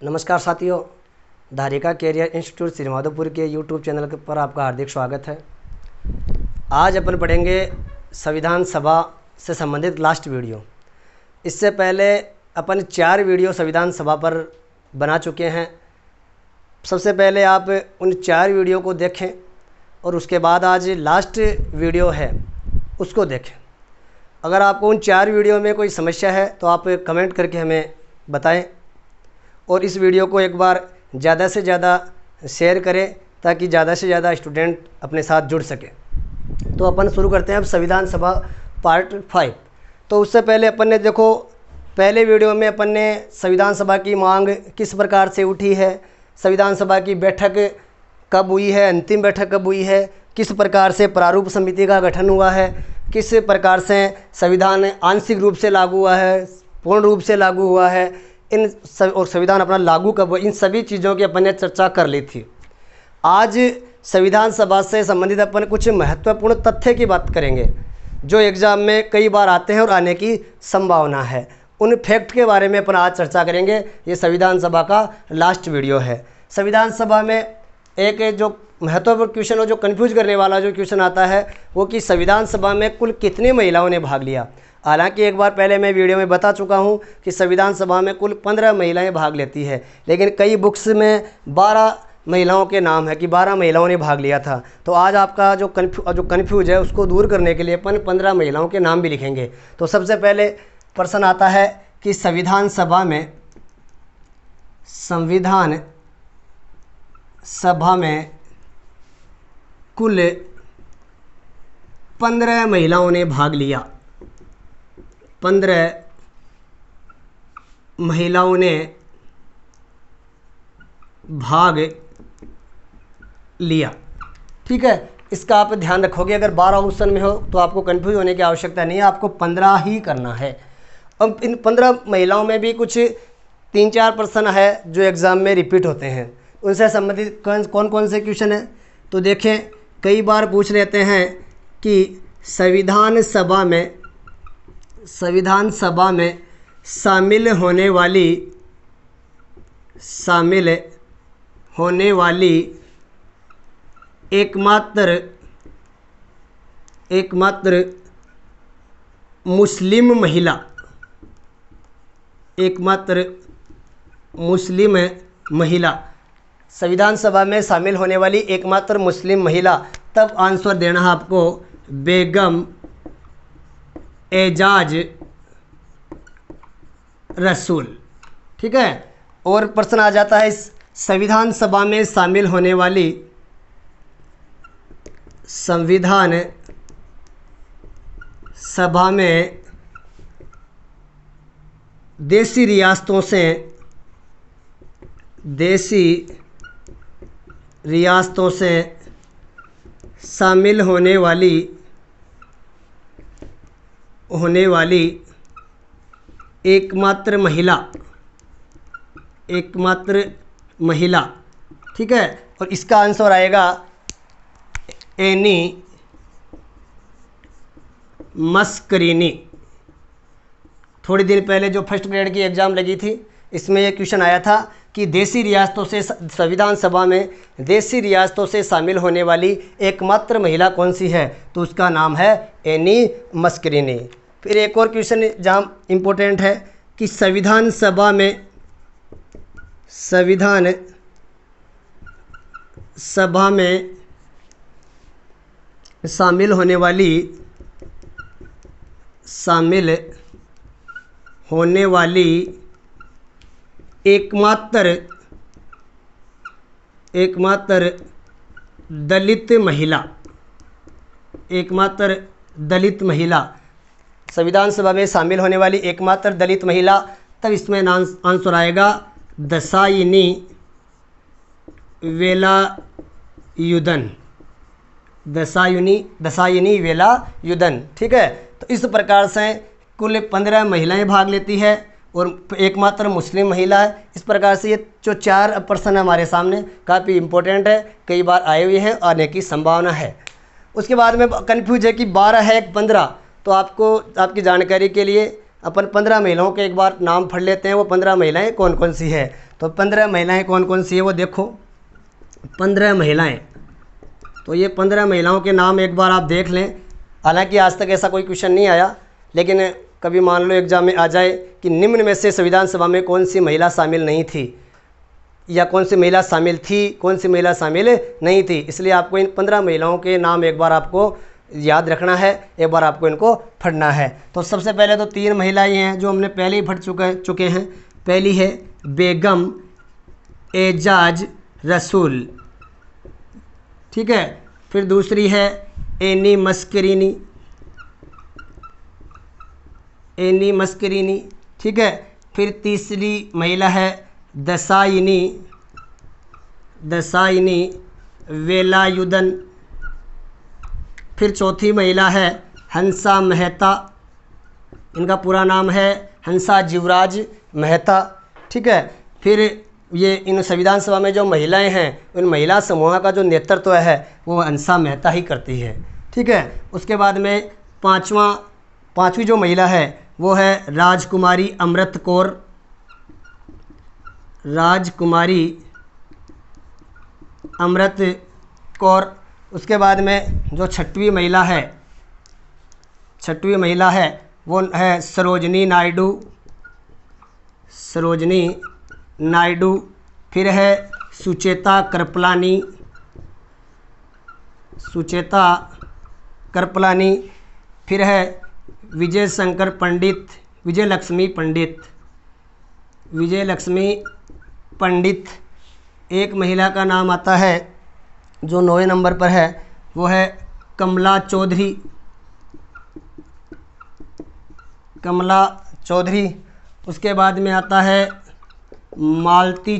नमस्कार साथियों, धारिका career institute Shrimadhopur के यूट्यूब चैनल पर आपका हार्दिक स्वागत है। आज अपन पढ़ेंगे संविधान सभा से संबंधित लास्ट वीडियो। इससे पहले अपन 4 वीडियो संविधान सभा पर बना चुके हैं। सबसे पहले आप उन 4 वीडियो को देखें और उसके बाद आज लास्ट वीडियो है उसको देखें। अगर आपको उन 4 वीडियो में कोई समस्या है तो आप कमेंट करके हमें बताएं और इस वीडियो को एक बार ज़्यादा से ज़्यादा शेयर करें ताकि ज़्यादा से ज़्यादा स्टूडेंट अपने साथ जुड़ सके। तो अपन शुरू करते हैं अब संविधान सभा पार्ट 5। तो उससे पहले अपन ने देखो, पहले वीडियो में अपन ने संविधान सभा की मांग किस प्रकार से उठी है, संविधान सभा की बैठक कब हुई है, अंतिम बैठक कब हुई है, किस प्रकार से प्रारूप समिति का गठन हुआ है, किस प्रकार से संविधान आंशिक रूप से लागू हुआ है, पूर्ण रूप से लागू हुआ है, और संविधान अपना लागू कब हुआ, इन सभी चीज़ों की अपन ने चर्चा कर ली थी। आज संविधान सभा से संबंधित अपन कुछ महत्वपूर्ण तथ्य की बात करेंगे जो एग्ज़ाम में कई बार आते हैं और आने की संभावना है। उन फैक्ट के बारे में अपन आज चर्चा करेंगे। ये संविधान सभा का लास्ट वीडियो है। संविधान सभा में एक जो महत्वपूर्ण क्वेश्चन हो, जो कन्फ्यूज करने वाला जो क्वेश्चन आता है वो कि संविधान सभा में कुल कितनी महिलाओं ने भाग लिया। हालांकि एक बार पहले मैं वीडियो में बता चुका हूं कि संविधान सभा में कुल 15 महिलाएं भाग लेती है, लेकिन कई बुक्स में 12 महिलाओं के नाम है कि 12 महिलाओं ने भाग लिया था। तो आज आपका जो कन्फ्यूज है उसको दूर करने के लिए अपन 15 महिलाओं के नाम भी लिखेंगे। तो सबसे पहले प्रश्न आता है कि संविधान सभा में कुल 15 महिलाओं ने भाग लिया। 15 महिलाओं ने भाग लिया। ठीक है, इसका आप ध्यान रखोगे। अगर 12 ऑप्शन में हो तो आपको कंफ्यूज होने की आवश्यकता नहीं है, आपको 15 ही करना है। अब इन 15 महिलाओं में भी कुछ 3-4 प्रश्न है जो एग्ज़ाम में रिपीट होते हैं। उनसे संबंधित कौन कौन से क्वेश्चन हैं तो देखें। कई बार पूछ लेते हैं कि संविधान सभा में शामिल होने वाली एकमात्र मुस्लिम महिला, संविधान सभा में शामिल होने वाली एकमात्र मुस्लिम महिला, तब आंसर देना है आपको बेगम एजाज रसूल। ठीक है, और प्रश्न आ जाता है इस संविधान सभा में शामिल होने वाली संविधान सभा में देशी रियासतों से शामिल होने वाली एकमात्र महिला। ठीक है, और इसका आंसर आएगा एनी मस्करीनी। थोड़ी दिन पहले जो फर्स्ट ग्रेड की एग्ज़ाम लगी थी इसमें यह क्वेश्चन आया था कि देशी रियासतों से संविधान सभा में देशी रियासतों से शामिल होने वाली एकमात्र महिला कौन सी है, तो उसका नाम है एनी मस्करीनी। फिर एक और क्वेश्चन जहाँ इम्पोर्टेंट है कि संविधान सभा में शामिल होने वाली एकमात्र दलित महिला, संविधान सभा में शामिल होने वाली एकमात्र दलित महिला, तब इसमें आंसर आएगा दसायनी वेलायुधन। ठीक है, तो इस प्रकार से कुल 15 महिलाएं भाग लेती है और एकमात्र मुस्लिम महिला है। इस प्रकार से ये जो 4 प्रश्न हमारे सामने काफ़ी इम्पोर्टेंट है, कई बार आए हुए हैं, आने की संभावना है। उसके बाद में कन्फ्यूज है कि 12 है 15, तो आपको आपकी जानकारी के लिए अपन 15 महिलाओं के एक बार नाम पढ़ लेते हैं। वो 15 महिलाएं कौन कौन सी है? तो 15 महिलाएं कौन कौन सी है वो देखो, 15 महिलाएं। तो ये 15 महिलाओं के नाम एक बार आप देख लें। हालांकि आज तक ऐसा कोई क्वेश्चन नहीं आया, लेकिन कभी मान लो एग्जाम में आ जाए कि निम्न में से संविधान सभा में कौन सी महिला शामिल नहीं थी, या कौन सी महिला शामिल थी, कौन सी महिला शामिल नहीं थी। इसलिए आपको इन 15 महिलाओं के नाम एक बार आपको याद रखना है, एक बार आपको इनको पढ़ना है। तो सबसे पहले तो 3 महिलाएं हैं जो हमने पहले ही पढ़ चुके हैं। पहली है बेगम एजाज रसूल, ठीक है। फिर दूसरी है एनी मस्करीनी, ठीक है। फिर तीसरी महिला है दसाइनी वेलायुधन। फिर चौथी महिला है हंसा मेहता, इनका पूरा नाम है हंसा जीवराज मेहता, ठीक है। फिर ये इन संविधान सभा में जो महिलाएं हैं, उन महिला समूह का जो नेतृत्व है वो हंसा मेहता ही करती है, ठीक है। उसके बाद में पांचवी जो महिला है वो है राजकुमारी अमृत कौर। उसके बाद में जो छठवीं महिला है वो है सरोजनी नायडू। फिर है सुचेता कृपलानी। फिर है विजयलक्ष्मी पंडित। एक महिला का नाम आता है जो 9वें नंबर पर है, वो है कमला चौधरी। उसके बाद में आता है मालती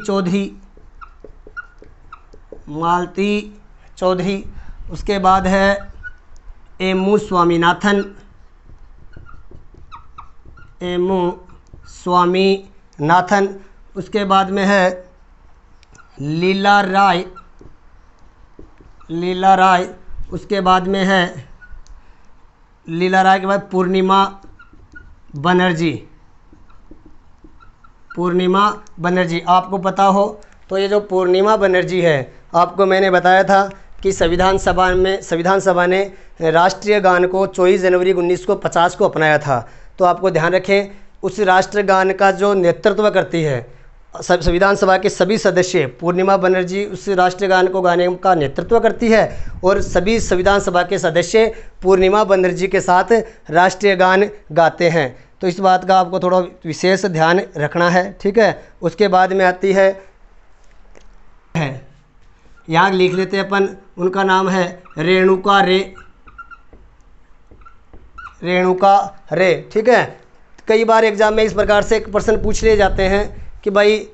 चौधरी। उसके बाद है एमू स्वामीनाथन। उसके बाद में है लीला राय। उसके बाद में है लीला राय के बाद पूर्णिमा बनर्जी। आपको पता हो तो ये जो पूर्णिमा बनर्जी है, आपको मैंने बताया था कि संविधान सभा ने राष्ट्रीय गान को 24 जनवरी 1950 को अपनाया था। तो आपको ध्यान रखें, उस राष्ट्रगान का जो नेतृत्व करती है संविधान सभा के सभी सदस्य, पूर्णिमा बनर्जी उस राष्ट्रगान को गाने का नेतृत्व करती है, और सभी संविधान सभा के सदस्य पूर्णिमा बनर्जी के साथ राष्ट्रीय गान गाते हैं। तो इस बात का आपको थोड़ा विशेष ध्यान रखना है, ठीक है। उसके बाद में आती है यहाँ लिख लेते हैं अपन, उनका नाम है रेणुका रे, ठीक है। कई बार एग्जाम में इस प्रकार से एक प्रश्न पूछ लिए जाते हैं कि भाई,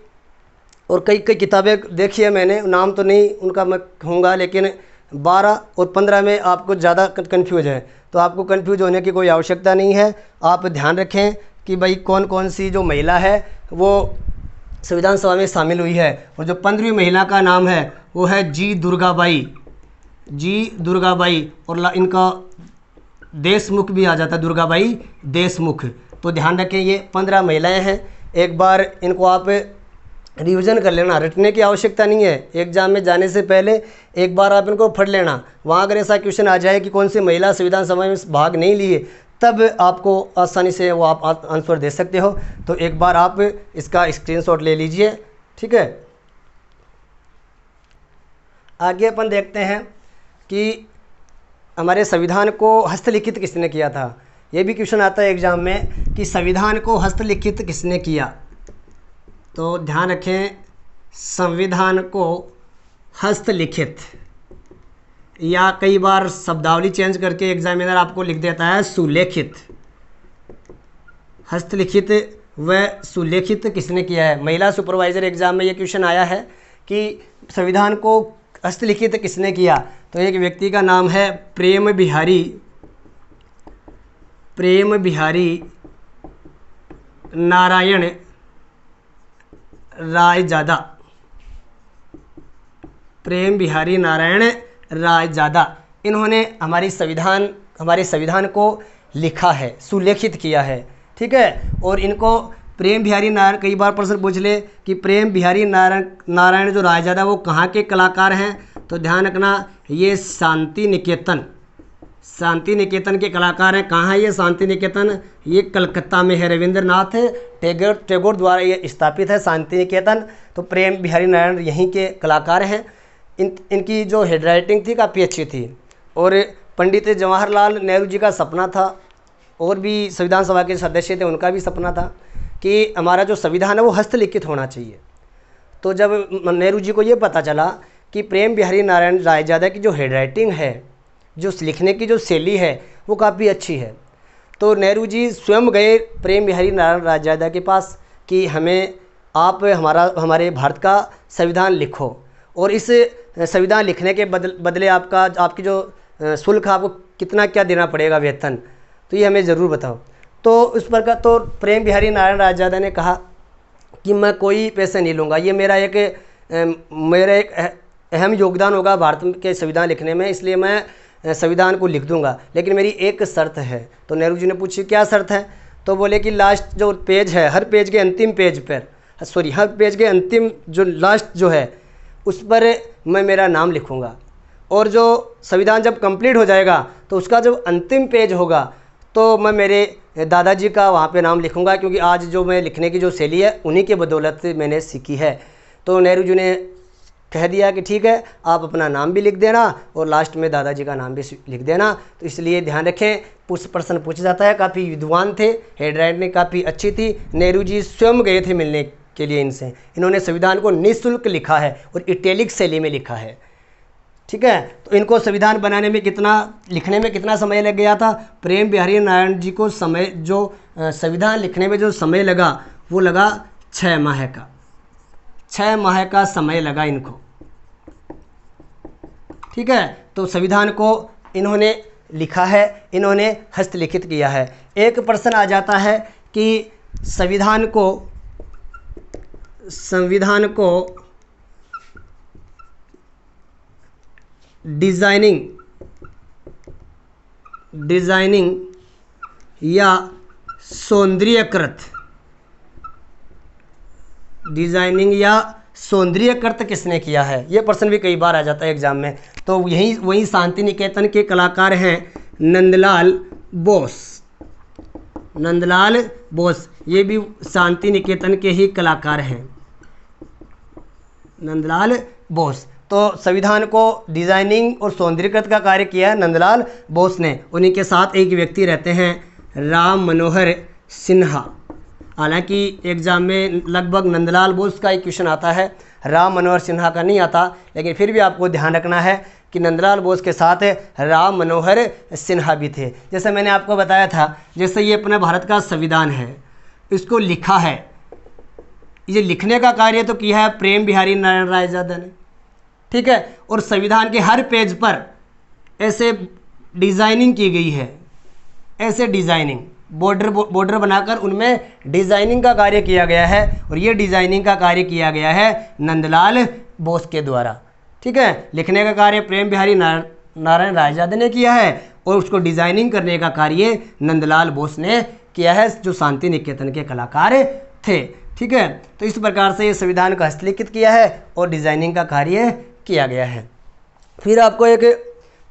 और कई किताबें देखी है मैंने, नाम तो नहीं उनका मैं कहूँगा, लेकिन 12 और 15 में आपको ज़्यादा कन्फ्यूज है। तो आपको कन्फ्यूज होने की कोई आवश्यकता नहीं है। आप ध्यान रखें कि भाई कौन कौन सी जो महिला है वो संविधान सभा में शामिल हुई है। और जो 15वीं महिला का नाम है वो है जी दुर्गाबाई, और इनका देशमुख भी आ जाता है, दुर्गाबाई देशमुख। तो ध्यान रखें ये 15 महिलाएं हैं। एक बार इनको आप रिवीजन कर लेना, रटने की आवश्यकता नहीं है। एग्जाम में जाने से पहले एक बार आप इनको पढ़ लेना। वहाँ अगर ऐसा क्वेश्चन आ जाए कि कौन सी महिला संविधान सभा में भाग नहीं लिए, तब आपको आसानी से वो आप आंसर दे सकते हो। तो एक बार आप इसका स्क्रीनशॉट ले लीजिए, ठीक है। आगे अपन देखते हैं कि हमारे संविधान को हस्तलिखित किसने किया था। ये भी क्वेश्चन आता है एग्जाम में कि संविधान को हस्तलिखित किसने किया। तो ध्यान रखें, संविधान को हस्तलिखित, या कई बार शब्दावली चेंज करके एग्जामिनर आपको लिख देता है सुलेखित। हस्तलिखित व सुलेखित किसने किया है। महिला सुपरवाइज़र एग्जाम में ये क्वेश्चन आया है कि संविधान को हस्तलिखित किसने किया। तो एक व्यक्ति का नाम है प्रेम बिहारी नारायण रायजादा। इन्होंने हमारे संविधान को लिखा है, सुलेखित किया है। ठीक है। और इनको प्रेम बिहारी नारायण, कई बार प्रश्न पूछ ले कि प्रेम बिहारी नारायण जो रायजादा वो कहाँ के कलाकार हैं, तो ध्यान रखना ये शांति निकेतन के कलाकार हैं। कहाँ है ये शांति निकेतन? ये कलकत्ता में है। रविंद्रनाथ टैगोर द्वारा ये स्थापित है शांति निकेतन। तो प्रेम बिहारी नारायण यहीं के कलाकार हैं। इनकी जो हेड राइटिंग थी काफ़ी अच्छी थी। और पंडित जवाहरलाल नेहरू जी का सपना था, और भी संविधान सभा के सदस्य थे, उनका भी सपना था कि हमारा जो संविधान है वो हस्तलिखित होना चाहिए। तो जब नेहरू जी को ये पता चला कि प्रेम बिहारी नारायण रायजादा की जो हेड राइटिंग है, जो लिखने की जो शैली है वो काफ़ी अच्छी है, तो नेहरू जी स्वयं गए प्रेम बिहारी नारायण रायजादा के पास कि हमें आप हमारे भारत का संविधान लिखो, और इस संविधान लिखने के बदले आपकी जो शुल्क आपको कितना क्या देना पड़ेगा वेतन, तो ये हमें ज़रूर बताओ। तो उस पर का तो प्रेम बिहारी नारायण रायजादा ने कहा कि मैं कोई पैसे नहीं लूँगा, ये मेरा एक अहम योगदान होगा भारत के संविधान लिखने में, इसलिए मैं संविधान को लिख दूंगा, लेकिन मेरी एक शर्त है। तो नेहरू जी ने पूछी क्या शर्त है? तो बोले कि लास्ट जो पेज है, हर पेज के अंतिम जो लास्ट जो है उस पर मैं मेरा नाम लिखूंगा, और जो संविधान जब कंप्लीट हो जाएगा तो उसका जब अंतिम पेज होगा तो मैं मेरे दादाजी का वहाँ पे नाम लिखूंगा, क्योंकि आज जो मैं लिखने की जो शैली है उन्हीं के बदौलत मैंने सीखी है। तो नेहरू जी ने कह दिया कि ठीक है, आप अपना नाम भी लिख देना और लास्ट में दादाजी का नाम भी लिख देना। तो इसलिए ध्यान रखें, प्रश्न पूछा जाता है। काफ़ी विद्वान थे, हेड राइटिंग काफ़ी अच्छी थी। नेहरू जी स्वयं गए थे मिलने के लिए इनसे। इन्होंने संविधान को निःशुल्क लिखा है और इटैलिक शैली में लिखा है, ठीक है। तो इनको संविधान बनाने में लिखने में कितना समय लग गया था? प्रेम बिहारी नारायण जी को संविधान लिखने में जो समय लगा वो लगा 6 माह का। 6 माह का समय लगा इनको, ठीक है। तो संविधान को इन्होंने लिखा है, इन्होंने हस्तलिखित किया है। एक प्रश्न आ जाता है कि संविधान को डिजाइनिंग या सौंदर्यकृत किसने किया है? ये प्रश्न भी कई बार आ जाता है एग्जाम में। तो वही शांति निकेतन के कलाकार हैं नंदलाल बोस। ये भी शांति निकेतन के ही कलाकार हैं, नंदलाल बोस। तो संविधान को डिजाइनिंग और सौंदर्यकृत का कार्य किया है नंदलाल बोस ने। उन्हीं के साथ एक व्यक्ति रहते हैं राम मनोहर सिन्हा। हालांकि एग्जाम में लगभग नंदलाल बोस का एक क्वेश्चन आता है, राम मनोहर सिन्हा का नहीं आता, लेकिन फिर भी आपको ध्यान रखना है कि नंदलाल बोस के साथ राम मनोहर सिन्हा भी थे। जैसे मैंने आपको बताया था, जैसे ये अपना भारत का संविधान है, इसको लिखा है, ये लिखने का कार्य तो किया है प्रेम बिहारी नारायण रायजादा ने, ठीक है। और संविधान के हर पेज पर ऐसे डिज़ाइनिंग की गई है, ऐसे डिज़ाइनिंग बॉर्डर बनाकर उनमें डिज़ाइनिंग का कार्य किया गया है, और ये डिज़ाइनिंग का कार्य किया गया है नंदलाल बोस के द्वारा, ठीक है। लिखने का कार्य प्रेम बिहारी नारायण रायजादा ने किया है, और उसको डिज़ाइनिंग करने का कार्य नंदलाल बोस ने किया है, जो शांति निकेतन के कलाकार थे, ठीक है। तो इस प्रकार से ये संविधान को हस्तलिखित किया है और डिज़ाइनिंग का कार्य किया गया है। फिर आपको एक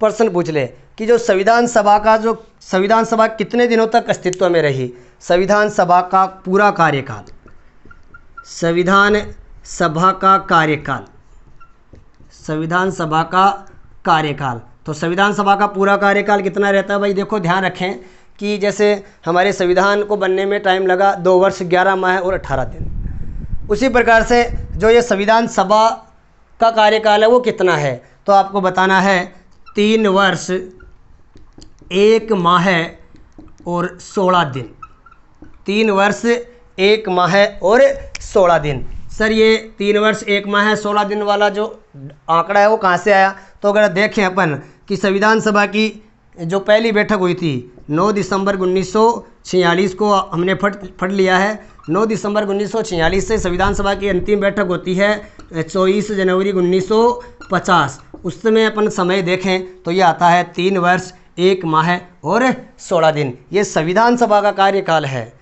प्रश्न पूछ ले कि जो संविधान सभा कितने दिनों तक अस्तित्व में रही? संविधान सभा का पूरा कार्यकाल, संविधान सभा का कार्यकाल, तो संविधान सभा का पूरा कार्यकाल कितना रहता है भाई? देखो ध्यान रखें कि जैसे हमारे संविधान को बनने में टाइम लगा 2 वर्ष 11 माह और 18 दिन, उसी प्रकार से जो ये संविधान सभा का कार्यकाल है वो कितना है? तो आपको बताना है 3 वर्ष 1 माह और 16 दिन। 3 वर्ष 1 माह और 16 दिन। सर ये 3 वर्ष 1 माह 16 दिन वाला जो आंकड़ा है वो कहाँ से आया? तो अगर देखें अपन कि संविधान सभा की जो पहली बैठक हुई थी 9 दिसंबर 1946 को हमने पढ़ लिया है। 9 दिसंबर 1946 से संविधान सभा की अंतिम बैठक होती है 24 जनवरी 1950। उस समय अपन समय देखें तो ये आता है 3 वर्ष 1 माह और 16 दिन। ये संविधान सभा का कार्यकाल है।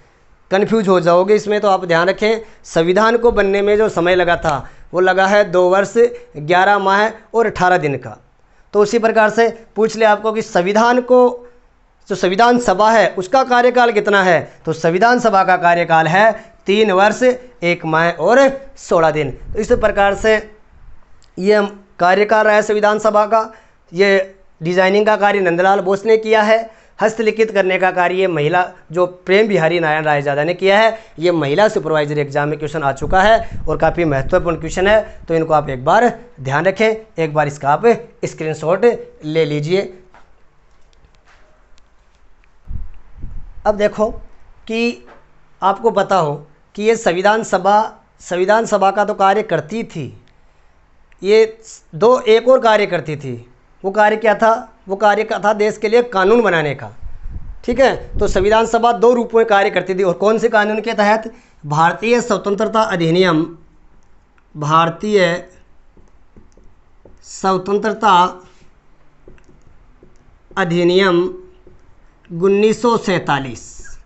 कन्फ्यूज हो जाओगे इसमें, तो आप ध्यान रखें संविधान को बनने में जो समय लगा था वो लगा है 2 वर्ष 11 माह और 18 दिन का। तो उसी प्रकार से पूछ ले आपको कि संविधान को, जो संविधान सभा है उसका कार्यकाल कितना है, तो संविधान सभा का कार्यकाल है 3 वर्ष 1 माह और 16 दिन। तो इस प्रकार से ये कार्यकाल रहा है संविधान सभा का। ये डिजाइनिंग का कार्य नंदलाल बोस ने किया है, हस्तलिखित करने का कार्य ये महिला जो प्रेम बिहारी नारायण रायजादा ने किया है। ये महिला सुपरवाइजर एग्जाम में क्वेश्चन आ चुका है और काफ़ी महत्वपूर्ण क्वेश्चन है, तो इनको आप एक बार ध्यान रखें, एक बार इसका आप स्क्रीनशॉट ले लीजिए। अब देखो कि आपको पता हो कि ये संविधान सभा का तो कार्य करती थी, ये एक और कार्य करती थी। वो कार्य क्या था? वो कार्य का था देश के लिए कानून बनाने का। ठीक है, तो संविधान सभा 2 रूपों में कार्य करती थी। और कौन से कानून के तहत? भारतीय स्वतंत्रता अधिनियम, भारतीय स्वतंत्रता अधिनियम 1947,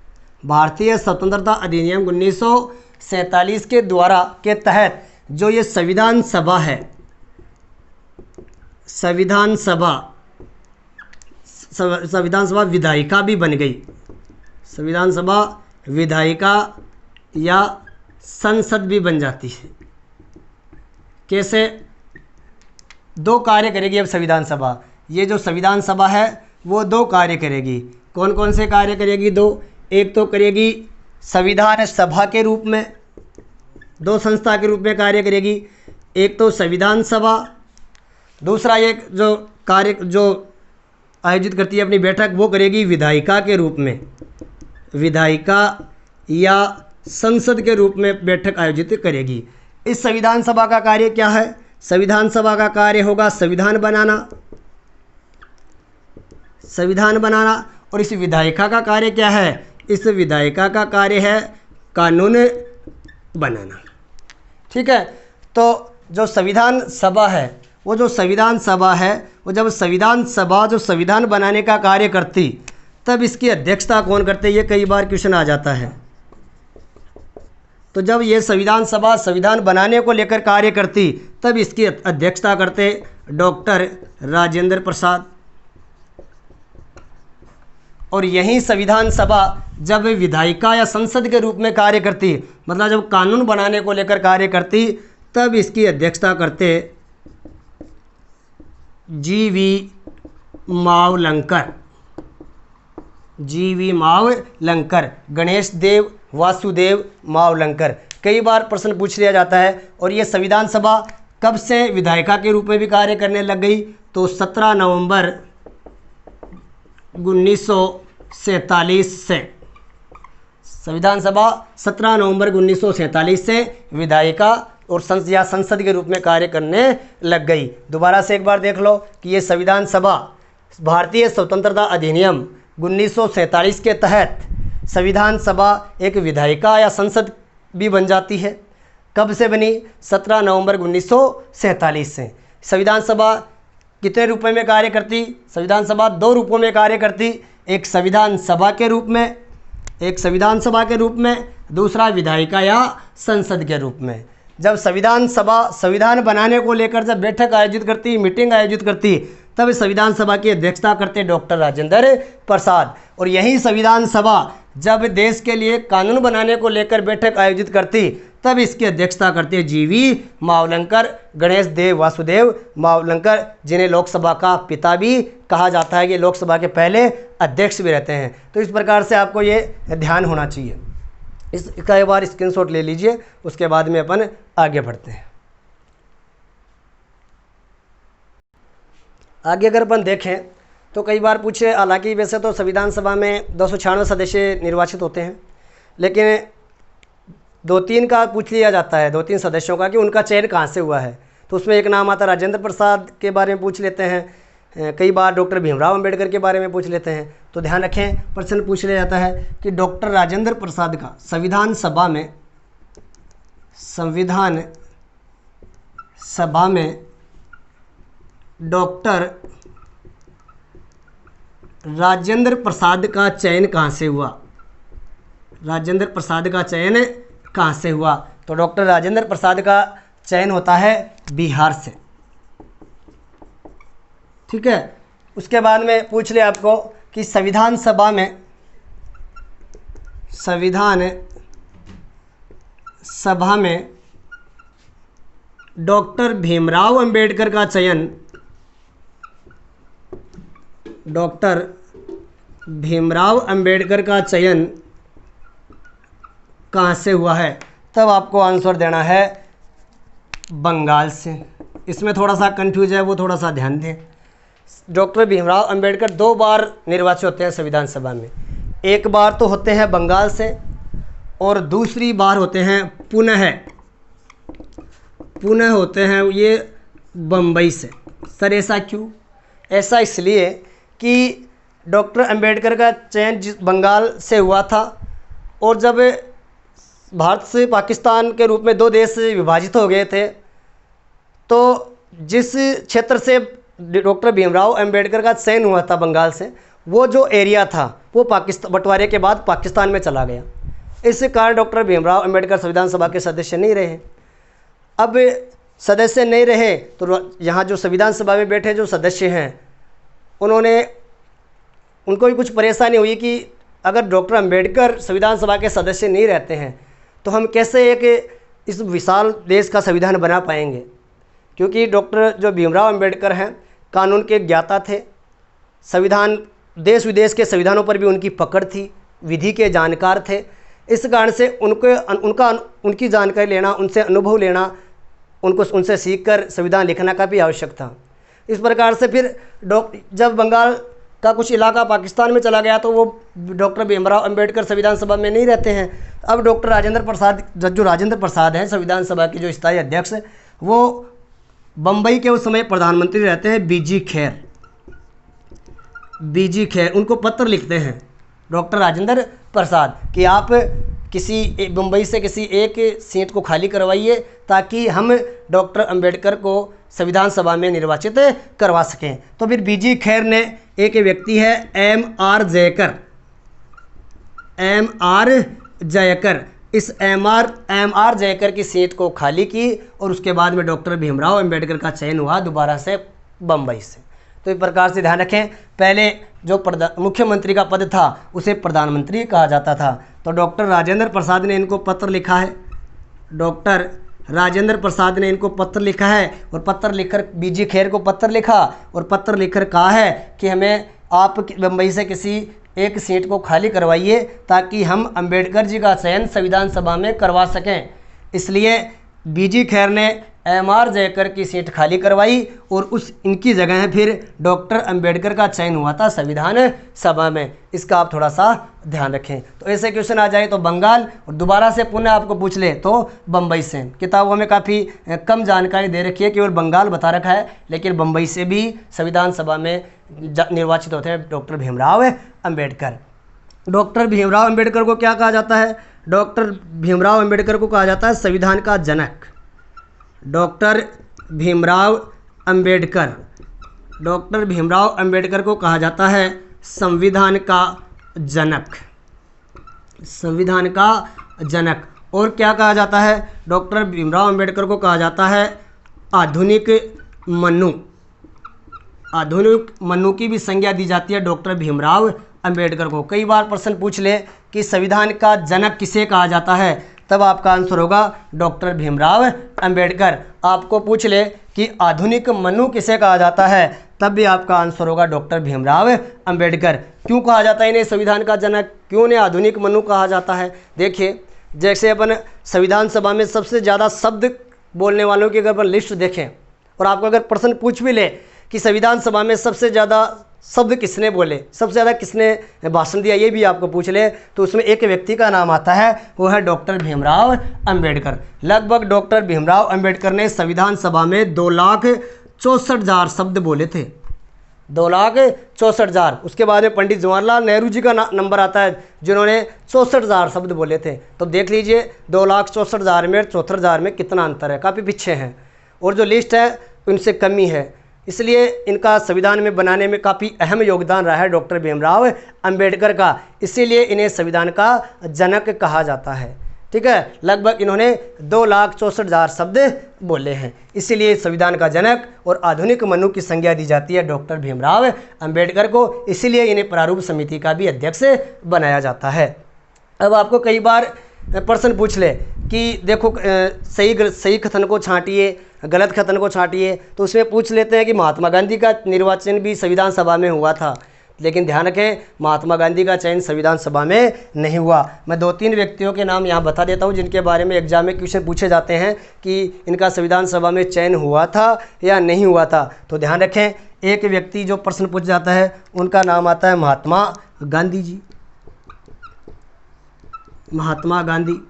भारतीय स्वतंत्रता अधिनियम 1947 के द्वारा के तहत जो ये संविधान सभा है, संविधान सभा विधायिका भी बन गई। संविधान सभा विधायिका या संसद भी बन जाती है। कैसे? 2 कार्य करेगी अब संविधान सभा। ये जो संविधान सभा है वो 2 कार्य करेगी। कौन कौन से कार्य करेगी? 2। एक तो करेगी संविधान सभा के रूप में, 2 संस्था के रूप में कार्य करेगी। एक तो संविधान सभा, दूसरा एक जो कार्य जो आयोजित करती है अपनी बैठक वो करेगी विधायिका के रूप में, विधायिका या संसद के रूप में बैठक आयोजित करेगी। इस संविधान सभा का कार्य क्या है? संविधान सभा का कार्य होगा संविधान बनाना, संविधान बनाना। और इस विधायिका का कार्य क्या है? इस विधायिका का कार्य है कानून बनाना। ठीक है, तो जो संविधान सभा है, वो जो संविधान सभा है वो जब संविधान सभा जो संविधान बनाने का कार्य करती तब इसकी अध्यक्षता कौन करते? ये कई बार क्वेश्चन आ जाता है। तो जब ये संविधान सभा संविधान बनाने को लेकर कार्य करती तब इसकी अध्यक्षता करते डॉक्टर राजेंद्र प्रसाद। और यही संविधान सभा जब विधायिका या संसद के रूप में कार्य करती, मतलब जब कानून बनाने को लेकर कार्य करती, तब इसकी अध्यक्षता करते जी.वी. मावलंकर, जी.वी. मावलंकर, गणेश देव वासुदेव मावलंकर। कई बार प्रश्न पूछ लिया जाता है। और ये संविधान सभा कब से विधायिका के रूप में भी कार्य करने लग गई? तो 17 नवंबर 1947 से, संविधान सभा 17 नवंबर 1947 से विधायिका और संसद के रूप में कार्य करने लग गई। दोबारा से एक बार देख लो कि ये संविधान सभा भारतीय स्वतंत्रता अधिनियम 1947 के तहत संविधान सभा एक विधायिका या संसद भी बन जाती है। कब से बनी? 17 नवंबर 1947 से। संविधान सभा कितने रूपों में कार्य करती? संविधान सभा 2 रूपों में कार्य करती, एक संविधान सभा के रूप में, एक संविधान सभा के रूप में, दूसरा विधायिका या संसद के रूप में। जब संविधान सभा संविधान बनाने को लेकर जब बैठक आयोजित करती, मीटिंग आयोजित करती, तब संविधान सभा की अध्यक्षता करते डॉक्टर राजेंद्र प्रसाद। और यही संविधान सभा जब देश के लिए कानून बनाने को लेकर बैठक आयोजित करती तब इसकी अध्यक्षता करते जी.वी. मावलंकर, गणेश देव वासुदेव मावलंकर, जिन्हें लोकसभा का पिता भी कहा जाता है। कि लोकसभा के पहले अध्यक्ष भी रहते हैं। तो इस प्रकार से आपको ये ध्यान होना चाहिए। इसका एक बार स्क्रीनशॉट ले लीजिए, उसके बाद में अपन आगे बढ़ते हैं। आगे अगर अपन देखें तो कई बार पूछे, हालांकि वैसे तो संविधान सभा में 296 सदस्य निर्वाचित होते हैं, लेकिन 2-3 का पूछ लिया जाता है, 2-3 सदस्यों का कि उनका चयन कहाँ से हुआ है। तो उसमें एक नाम आता है राजेंद्र प्रसाद के बारे में पूछ लेते हैं, कई बार डॉक्टर भीमराव अंबेडकर के बारे में पूछ लेते हैं। तो ध्यान रखें, प्रश्न पूछ लिया जाता है कि डॉक्टर राजेंद्र प्रसाद का संविधान सभा में डॉक्टर राजेंद्र प्रसाद का चयन कहाँ से हुआ? राजेंद्र प्रसाद का चयन कहाँ से हुआ? तो डॉक्टर राजेंद्र प्रसाद का चयन होता है बिहार से। ठीक है। उसके बाद में पूछ ले आपको कि संविधान सभा में डॉक्टर भीमराव अंबेडकर का चयन कहाँ से हुआ है? तब आपको आंसर देना है बंगाल से। इसमें थोड़ा सा कंफ्यूज है, वो थोड़ा सा ध्यान दें। डॉक्टर भीमराव अंबेडकर 2 बार निर्वाचित होते हैं संविधान सभा में। एक बार तो होते हैं बंगाल से और दूसरी बार होते हैं पुनः होते हैं ये बम्बई से। सर ऐसा क्यों? ऐसा इसलिए कि डॉक्टर अंबेडकर का चयन बंगाल से हुआ था और जब भारत से पाकिस्तान के रूप में 2 देश विभाजित हो गए थे, तो जिस क्षेत्र से डॉक्टर भीमराव अंबेडकर का चयन हुआ था बंगाल से, वो जो एरिया था वो पाकिस्तान बंटवारे के बाद पाकिस्तान में चला गया। इस कारण डॉक्टर भीमराव अंबेडकर संविधान सभा के सदस्य नहीं रहे। अब सदस्य नहीं रहे तो यहाँ जो संविधान सभा में बैठे जो सदस्य हैं उनको भी कुछ परेशानी हुई कि अगर डॉक्टर अंबेडकर संविधान सभा के सदस्य नहीं रहते हैं तो हम कैसे इस विशाल देश का संविधान बना पाएंगे। क्योंकि डॉक्टर जो भीमराव अंबेडकर हैं कानून के ज्ञाता थे, संविधान देश विदेश के संविधानों पर भी उनकी पकड़ थी, विधि के जानकार थे। इस कारण से उनकी जानकारी लेना, उनसे अनुभव लेना, उनसे सीखकर संविधान लिखना का भी आवश्यक था। इस प्रकार से फिर जब बंगाल का कुछ इलाका पाकिस्तान में चला गया तो वो डॉक्टर भीमराव अंबेडकर संविधान सभा में नहीं रहते हैं। अब डॉक्टर राजेंद्र प्रसाद हैं संविधान सभा की जो स्थायी अध्यक्ष, वो बम्बई के उस समय प्रधानमंत्री रहते हैं बीजी खैर उनको पत्र लिखते हैं डॉक्टर राजेंद्र प्रसाद कि आप बम्बई से किसी एक सीट को खाली करवाइए ताकि हम डॉक्टर अंबेडकर को संविधान सभा में निर्वाचित करवा सकें। तो फिर बीजी खैर ने, एक व्यक्ति है एम.आर. जयकर, इस एम.आर. जयकर की सीट को खाली की और उसके बाद में डॉक्टर भीमराव अंबेडकर का चयन हुआ दोबारा से बम्बई से। तो इस प्रकार से ध्यान रखें, पहले जो मुख्यमंत्री का पद था उसे प्रधानमंत्री कहा जाता था। तो डॉक्टर राजेंद्र प्रसाद ने इनको पत्र लिखा है, और पत्र लिखकर बीजी खैर को पत्र लिखा और पत्र लिखकर कहा है कि हमें आप बम्बई से किसी एक सीट को खाली करवाइए ताकि हम अंबेडकर जी का चयन संविधान सभा में करवा सकें। इसलिए बीजी खैर ने एम.आर. जयकर की सीट खाली करवाई और इनकी जगह फिर डॉक्टर अंबेडकर का चयन हुआ था संविधान सभा में। इसका आप थोड़ा सा ध्यान रखें। तो ऐसे क्वेश्चन आ जाए तो बंगाल और दोबारा से पुनः आपको पूछ ले तो बम्बई से। किताबों में काफ़ी कम जानकारी दे रखी है, केवल बंगाल बता रखा है, लेकिन बम्बई से भी संविधान सभा में निर्वाचित होते हैं डॉक्टर भीमराव अंबेडकर। डॉक्टर भीमराव अंबेडकर को क्या कहा जाता है? डॉक्टर भीमराव अंबेडकर को कहा जाता है संविधान का जनक। डॉक्टर भीमराव अंबेडकर को कहा जाता है संविधान का जनक। और क्या कहा जाता है? डॉक्टर भीमराव अंबेडकर को कहा जाता है आधुनिक मनु की भी संज्ञा दी जाती है डॉक्टर भीमराव अंबेडकर को। कई बार प्रश्न पूछ ले कि संविधान का जनक किसे कहा जाता है, तब आपका आंसर होगा डॉक्टर भीमराव अंबेडकर। आपको पूछ ले कि आधुनिक मनु किसे कहा जाता है, तब भी आपका आंसर होगा डॉक्टर भीमराव अंबेडकर। क्यों कहा जाता है इन्हें संविधान का जनक, क्यों इन्हें आधुनिक मनु कहा जाता है? देखिए, जैसे अपन संविधान सभा में सबसे ज़्यादा शब्द बोलने वालों की अगर अपन लिस्ट देखें और आपको अगर प्रश्न पूछ भी ले कि संविधान सभा में सबसे ज़्यादा शब्द किसने बोले, सबसे ज़्यादा किसने भाषण दिया, ये भी आपको पूछ ले तो उसमें एक व्यक्ति का नाम आता है, वो है डॉक्टर भीमराव अंबेडकर। लगभग डॉक्टर भीमराव अंबेडकर ने संविधान सभा में 2,64,000 शब्द बोले थे। 2,64,000। उसके बाद में पंडित जवाहरलाल नेहरू जी का नंबर आता है जिन्होंने 64,000 शब्द बोले थे। तो देख लीजिए 2,64,000 में 74,000 में कितना अंतर है, काफ़ी पीछे हैं। और जो लिस्ट है उनसे कमी है। इसलिए इनका संविधान में बनाने में काफ़ी अहम योगदान रहा है डॉक्टर भीमराव अंबेडकर का, इसीलिए इन्हें संविधान का जनक कहा जाता है। ठीक है, लगभग इन्होंने 2,64,000 शब्द बोले हैं, इसीलिए संविधान का जनक और आधुनिक मनु की संज्ञा दी जाती है डॉक्टर भीमराव अंबेडकर को, इसीलिए इन्हें प्रारूप समिति का भी अध्यक्ष बनाया जाता है। अब आपको कई बार प्रश्न पूछ ले कि देखो सही कथन को छांटिए, गलत कथन को छांटिए, तो उसमें पूछ लेते हैं कि महात्मा गांधी का निर्वाचन भी संविधान सभा में हुआ था, लेकिन ध्यान रखें महात्मा गांधी का चयन संविधान सभा में नहीं हुआ। मैं 2-3 व्यक्तियों के नाम यहाँ बता देता हूँ जिनके बारे में एग्जाम में क्वेश्चन पूछे जाते हैं कि इनका संविधान सभा में चयन हुआ था या नहीं हुआ था। तो ध्यान रखें, एक व्यक्ति जो प्रश्न पूछ जाता है उनका नाम आता है महात्मा गांधी जी, महात्मा गांधी।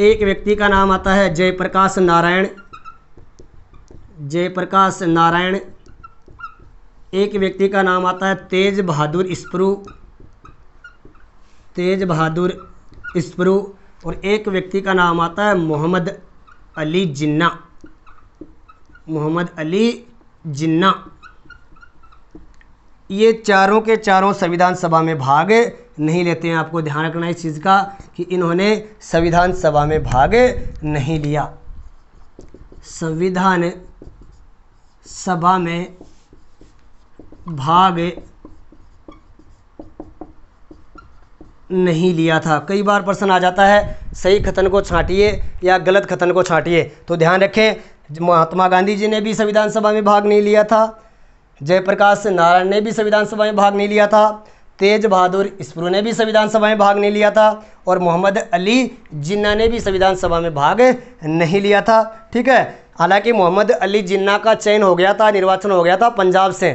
एक व्यक्ति का नाम आता है जयप्रकाश नारायण, जयप्रकाश नारायण। एक व्यक्ति का नाम आता है तेज बहादुर स्प्रू, तेज बहादुर स्प्रू। और एक व्यक्ति का नाम आता है मोहम्मद अली जिन्ना, मोहम्मद अली जिन्ना। ये चारों के चारों संविधान सभा में भाग नहीं लेते हैं। आपको ध्यान रखना है इस चीज़ का कि इन्होंने संविधान सभा में भाग नहीं लिया, संविधान सभा में भाग नहीं लिया था। कई बार प्रश्न आ जाता है सही कथन को छांटिए या गलत कथन को छांटिए, तो ध्यान रखें महात्मा गांधी जी ने भी संविधान सभा में भाग नहीं लिया था, जयप्रकाश नारायण ने भी संविधान सभा में भाग नहीं लिया था, तेज बहादुर स्प्रू ने भी संविधान सभा में भाग नहीं लिया था, और मोहम्मद अली जिन्ना ने भी संविधान सभा में भाग नहीं लिया था। ठीक है, हालांकि मोहम्मद अली जिन्ना का चयन हो गया था, निर्वाचन हो गया था पंजाब से,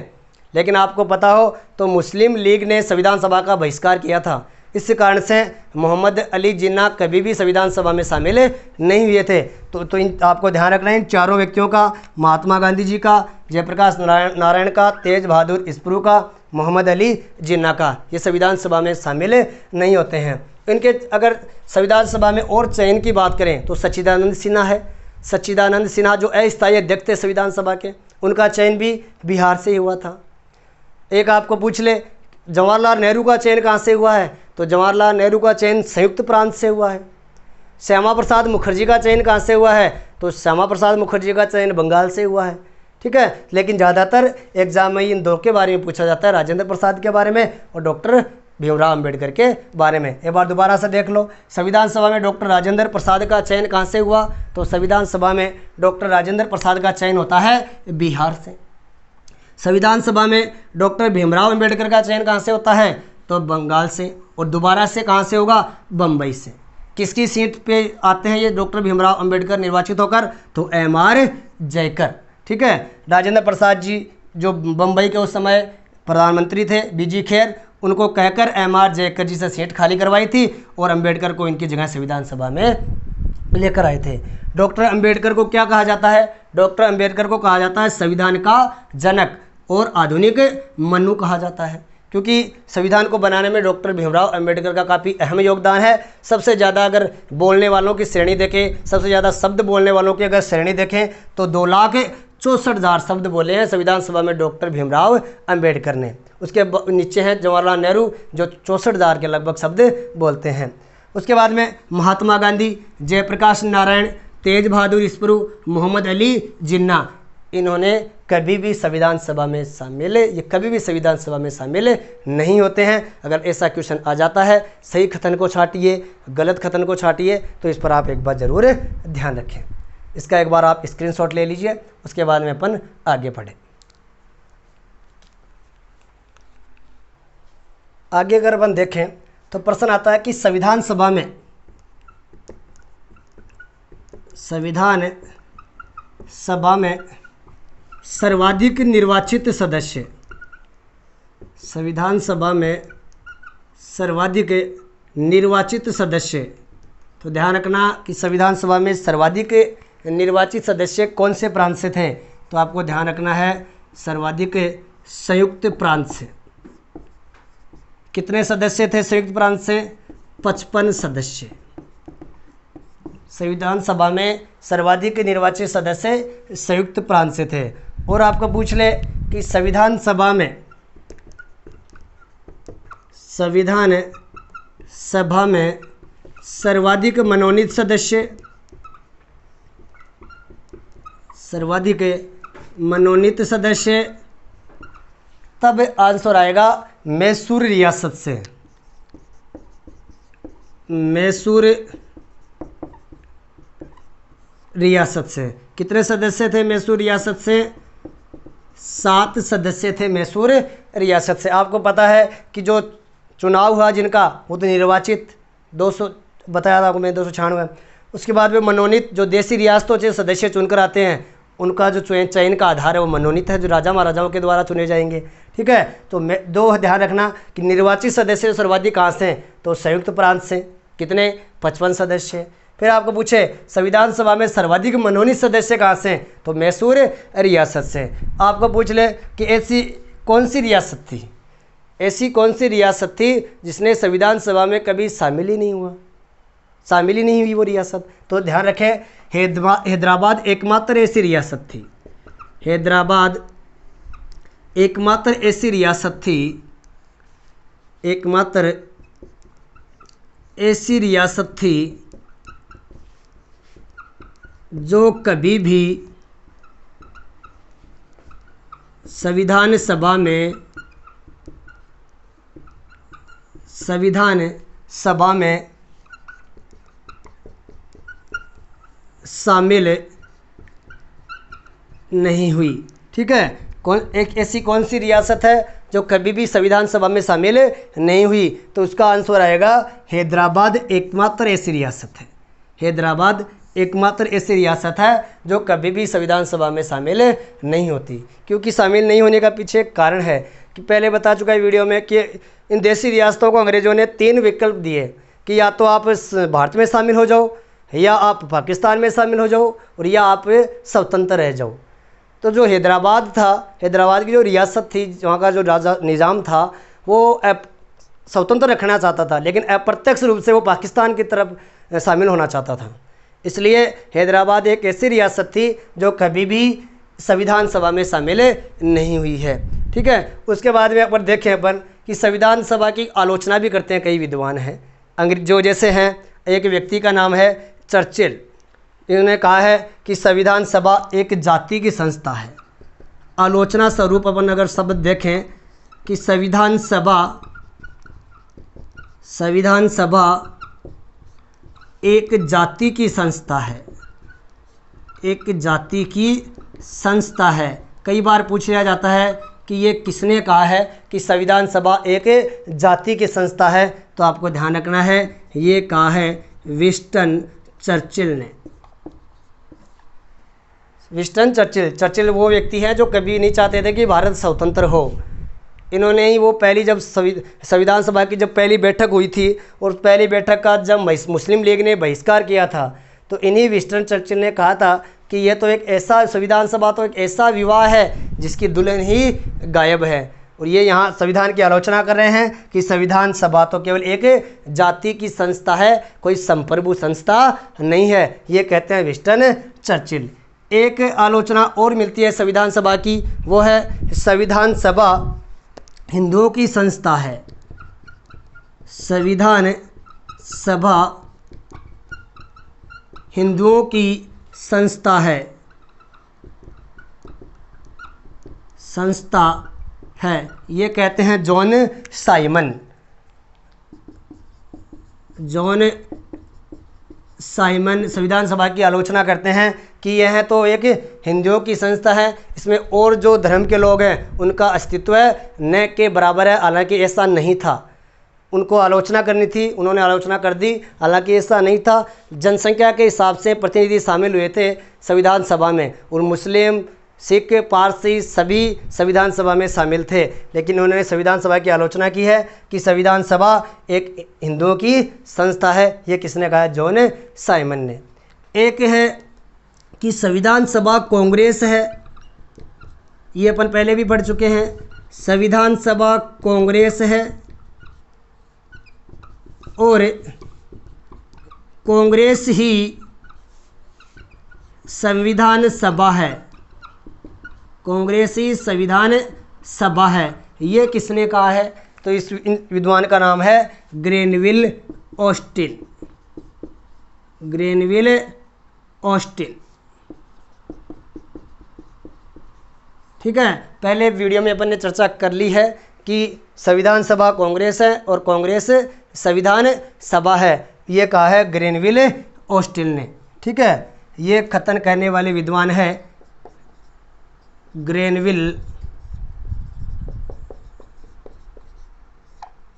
लेकिन आपको पता हो तो मुस्लिम लीग ने संविधान सभा का बहिष्कार किया था, इस कारण से मोहम्मद अली जिन्ना कभी भी संविधान सभा में शामिल नहीं हुए थे। तो इन आपको ध्यान रखना है इन चारों व्यक्तियों का, महात्मा गांधी जी का, जयप्रकाश नारायण का, तेज बहादुर स्प्रू का, मोहम्मद अली जिन्ना का, ये संविधान सभा में शामिल नहीं होते हैं। इनके अगर संविधान सभा में और चयन की बात करें तो सच्चिदानंद सिन्हा है, सच्चिदानंद सिन्हा जो अस्थायी अध्यक्ष थे संविधान सभा के, उनका चयन भी बिहार से ही हुआ था। एक आपको पूछ ले जवाहरलाल नेहरू का चयन कहाँ से हुआ है, तो जवाहरलाल नेहरू का चयन संयुक्त प्रांत से हुआ है। श्यामा प्रसाद मुखर्जी का चयन कहाँ से हुआ है, तो श्यामा प्रसाद मुखर्जी का चयन बंगाल से हुआ है। ठीक है, लेकिन ज़्यादातर एग्जाम में इन दो के बारे में पूछा जाता है, राजेंद्र प्रसाद के बारे में और डॉक्टर भीमराव अंबेडकर के बारे में। एक बार दोबारा से देख लो, संविधान सभा में डॉक्टर राजेंद्र प्रसाद का चयन कहाँ से हुआ, तो संविधान सभा में डॉक्टर राजेंद्र प्रसाद का चयन होता है बिहार से। संविधान सभा में डॉक्टर भीमराव अंबेडकर का चयन कहाँ से होता है, तो बंगाल से, और दोबारा से कहाँ से होगा, बम्बई से। किसकी सीट पे आते हैं ये डॉक्टर भीमराव अंबेडकर निर्वाचित होकर, तो MR जयकर। ठीक है, राजेंद्र प्रसाद जी जो बम्बई के उस समय प्रधानमंत्री थे, BG खेर, उनको कहकर MR जयकर जी से सीट खाली करवाई थी और अंबेडकर को इनकी जगह संविधान सभा में लेकर आए थे। डॉक्टर अंबेडकर को क्या कहा जाता है, डॉक्टर अंबेडकर को कहा जाता है संविधान का जनक और आधुनिक मनु कहा जाता है, क्योंकि संविधान को बनाने में डॉक्टर भीमराव अंबेडकर का काफ़ी अहम योगदान है। सबसे ज़्यादा अगर बोलने वालों की श्रेणी देखें, सबसे ज़्यादा शब्द बोलने वालों की अगर श्रेणी देखें तो 2,64,000 शब्द बोले हैं संविधान सभा में डॉक्टर भीमराव अंबेडकर ने। उसके नीचे हैं जवाहरलाल नेहरू जो 64,000 के लगभग शब्द बोलते हैं। उसके बाद में महात्मा गांधी, जयप्रकाश नारायण, तेज बहादुर स्प्रू, मोहम्मद अली जिन्ना, इन्होंने कभी भी संविधान सभा में शामिल, ये कभी भी संविधान सभा में शामिल नहीं होते हैं। अगर ऐसा क्वेश्चन आ जाता है सही कथन को छांटिए, गलत कथन को छांटिए, तो इस पर आप एक बार ज़रूर ध्यान रखें। इसका एक बार आप स्क्रीनशॉट ले लीजिए, उसके बाद में अपन आगे बढ़ें। आगे अगर अपन देखें तो प्रश्न आता है कि संविधान सभा में सर्वाधिक निर्वाचित सदस्य, संविधान सभा में सर्वाधिक निर्वाचित सदस्य, तो ध्यान रखना कि संविधान सभा में सर्वाधिक निर्वाचित सदस्य कौन से प्रांत से थे, तो आपको ध्यान रखना है सर्वाधिक संयुक्त प्रांत से। कितने सदस्य थे संयुक्त प्रांत से, 55 सदस्य। संविधान सभा में सर्वाधिक निर्वाचित सदस्य संयुक्त प्रांत से थे। और आपको पूछ ले कि संविधान सभा में सर्वाधिक मनोनीत सदस्य, तब आंसर आएगा मैसूर रियासत से। मैसूर रियासत से कितने सदस्य थे मैसूर रियासत से? 7 सदस्य थे मैसूर रियासत से। आपको पता है कि जो चुनाव हुआ जिनका, वो तो निर्वाचित 200 बताया था आपको मैं, 296। उसके बाद में मनोनीत जो देसी रियासतों से सदस्य चुनकर आते हैं, उनका जो चयन का आधार है वो मनोनीत है, जो राजा महाराजाओं के द्वारा चुने जाएंगे। ठीक है, तो दो ध्यान रखना कि निर्वाचित सदस्य सर्वाधिक कहाँ से हैं, तो संयुक्त प्रांत से। कितने? 55 सदस्य। फिर आपको पूछे संविधान सभा में सर्वाधिक मनोनीत सदस्य कहाँ से हैं, तो मैसूर रियासत से। आपको पूछ ले कि ऐसी कौन सी रियासत थी, ऐसी कौन सी रियासत थी जिसने संविधान सभा में कभी शामिल ही नहीं हुई वो रियासत? तो ध्यान रखें, हैदराबाद एकमात्र ऐसी रियासत थी। हैदराबाद एकमात्र ऐसी रियासत थी जो कभी भी संविधान सभा में शामिल नहीं हुई। ठीक है, एक ऐसी कौन सी रियासत है जो कभी भी संविधान सभा में शामिल नहीं हुई? तो उसका आंसर आएगा हैदराबाद एकमात्र ऐसी रियासत है। हैदराबाद एकमात्र ऐसी रियासत है जो कभी भी संविधान सभा में शामिल नहीं होती। क्योंकि शामिल नहीं होने का पीछे एक कारण है कि पहले बता चुका है वीडियो में कि इन देसी रियासतों को अंग्रेज़ों ने 3 विकल्प दिए कि या तो आप भारत में शामिल हो जाओ, या आप पाकिस्तान में शामिल हो जाओ, और या आप स्वतंत्र रह जाओ। तो जो हैदराबाद था, हैदराबाद की जो रियासत थी, वहाँ का जो राजा निज़ाम था, वो स्वतंत्र रखना चाहता था, लेकिन अप्रत्यक्ष रूप से वो पाकिस्तान की तरफ शामिल होना चाहता था। इसलिए हैदराबाद एक ऐसी रियासत थी जो कभी भी संविधान सभा में शामिल नहीं हुई है। ठीक है, उसके बाद में अपन देखें कि संविधान सभा की आलोचना भी करते हैं कई विद्वान हैं जो जैसे हैं, एक व्यक्ति का नाम है चर्चिल। इन्होंने कहा है कि संविधान सभा एक जाति की संस्था है। आलोचना स्वरूप अपन अगर शब्द देखें कि संविधान सभा एक जाति की संस्था है, एक जाति की संस्था है। कई बार पूछ लिया जाता है कि ये किसने कहा है कि संविधान सभा एक जाति की संस्था है? तो आपको ध्यान रखना है, ये कहा है विंस्टन चर्चिल ने। विंस्टन चर्चिल वो व्यक्ति हैं जो कभी नहीं चाहते थे कि भारत स्वतंत्र हो। इन्होंने ही वो पहली जब संविधान सभा की जब पहली बैठक हुई थी, और पहली बैठक का जब मुस्लिम लीग ने बहिष्कार किया था, तो इन्हीं विंस्टन चर्चिल ने कहा था कि ये तो एक ऐसा संविधान सभा तो एक ऐसा विवाह है जिसकी दुल्हन ही गायब है। और ये यहाँ संविधान की आलोचना कर रहे हैं कि संविधान सभा तो केवल एक जाति की संस्था है, कोई संप्रभु संस्था नहीं है। ये कहते हैं विंस्टन चर्चिल। एक आलोचना और मिलती है संविधान सभा की, वो है संविधान सभा हिंदुओं की संस्था है। संविधान सभा हिंदुओं की संस्था है, ये कहते हैं जॉन साइमन संविधान सभा की आलोचना करते हैं कि यह तो एक हिंदुओं की संस्था है, इसमें और जो धर्म के लोग हैं उनका अस्तित्व न के बराबर है। हालांकि ऐसा नहीं था, उनको आलोचना करनी थी, उन्होंने आलोचना कर दी, हालांकि ऐसा नहीं था। जनसंख्या के हिसाब से प्रतिनिधि शामिल हुए थे संविधान सभा में, और मुस्लिम, सिख, पारसी सभी संविधान सभा में शामिल थे। लेकिन उन्होंने संविधान सभा की आलोचना की है कि संविधान सभा एक हिंदुओं की संस्था है। ये किसने कहा है? जॉन साइमन ने। एक है कि संविधान सभा कांग्रेस है, ये अपन पहले भी पढ़ चुके हैं। संविधान सभा कांग्रेस है और कांग्रेस ही संविधान सभा है, कांग्रेसी संविधान सभा है, ये किसने कहा है? तो इस विद्वान का नाम है ग्रेनविल ऑस्टिन। ग्रेनविल ऑस्टिन, ठीक है। पहले वीडियो में अपन ने चर्चा कर ली है कि संविधान सभा कांग्रेस है और कांग्रेस संविधान सभा है, ये कहा है ग्रेनविल ऑस्टिन ने, ठीक है। ये कथन कहने वाले विद्वान है ग्रेनविल